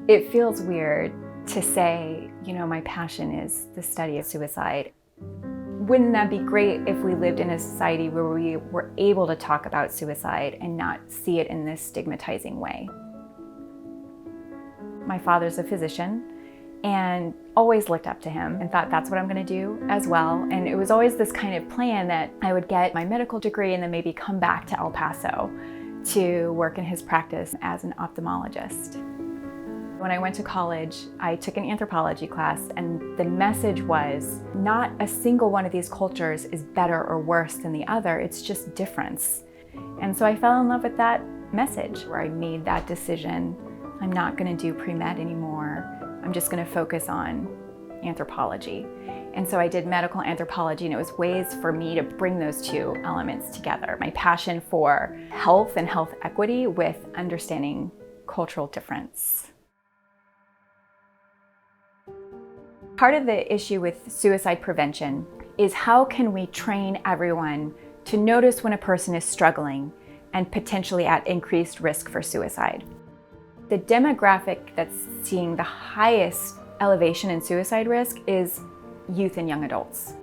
It feels weird to say, my passion is the study of suicide. Wouldn't that be great if we lived in a society where we were able to talk about suicide and not see it in this stigmatizing way? My father's a physician and always looked up to him and thought that's what I'm going to do as well. And it was always this kind of plan that I would get my medical degree and then maybe come back to El Paso to work in his practice as an ophthalmologist. When I went to college, I took an anthropology class, and the message was not a single one of these cultures is better or worse than the other, it's just difference. And so I fell in love with that message, where I made that decision. I'm not going to do pre-med anymore. I'm just going to focus on anthropology. And so I did medical anthropology, and it was ways for me to bring those two elements together. My passion for health and health equity with understanding cultural difference. Part of the issue with suicide prevention is how can we train everyone to notice when a person is struggling and potentially at increased risk for suicide. The demographic that's seeing the highest elevation in suicide risk is youth and young adults.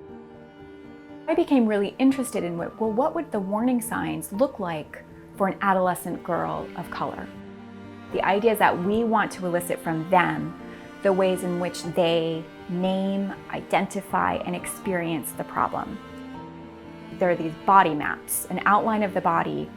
I became really interested in what would the warning signs look like for an adolescent girl of color? The idea is that we want to elicit from them the ways in which they name, identify, and experience the problem. There are these body maps, an outline of the body,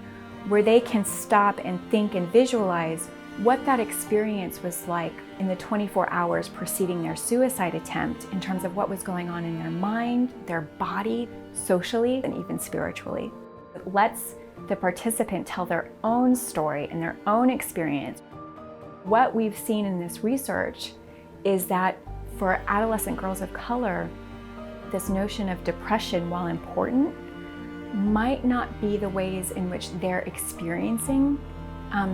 where they can stop and think and visualize what that experience was like in the 24 hours preceding their suicide attempt in terms of what was going on in their mind, their body, socially, and even spiritually. It lets the participant tell their own story and their own experience. What we've seen in this research is that for adolescent girls of color, this notion of depression, while important, might not be the ways in which they're experiencing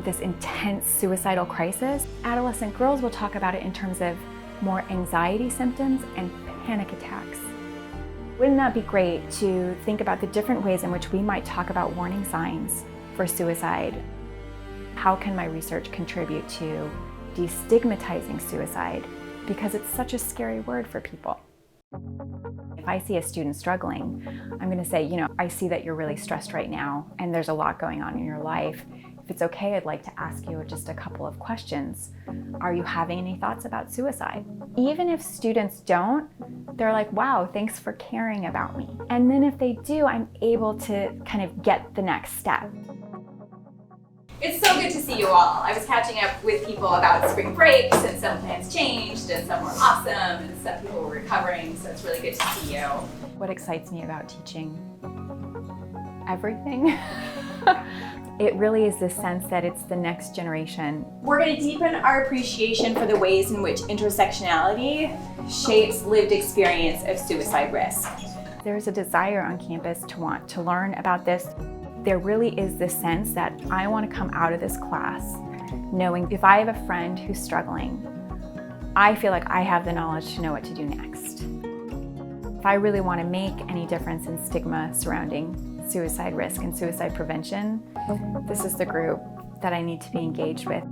this intense suicidal crisis. Adolescent girls will talk about it in terms of more anxiety symptoms and panic attacks. Wouldn't that be great to think about the different ways in which we might talk about warning signs for suicide? How can my research contribute to destigmatizing suicide? Because it's such a scary word for people. If I see a student struggling, I'm going to say, I see that you're really stressed right now and there's a lot going on in your life. If it's okay, I'd like to ask you just a couple of questions. Are you having any thoughts about suicide? Even if students don't, they're like, wow, thanks for caring about me. And then if they do, I'm able to kind of get the next step. It's so good to see you all. I was catching up with people about spring breaks, and some plans changed and some were awesome and some people were recovering, so it's really good to see you. What excites me about teaching? Everything. It really is this sense that it's the next generation. We're going to deepen our appreciation for the ways in which intersectionality shapes lived experience of suicide risk. There's a desire on campus to want to learn about this. There really is this sense that I want to come out of this class knowing if I have a friend who's struggling, I feel like I have the knowledge to know what to do next. If I really want to make any difference in stigma surrounding suicide risk and suicide prevention, this is the group that I need to be engaged with.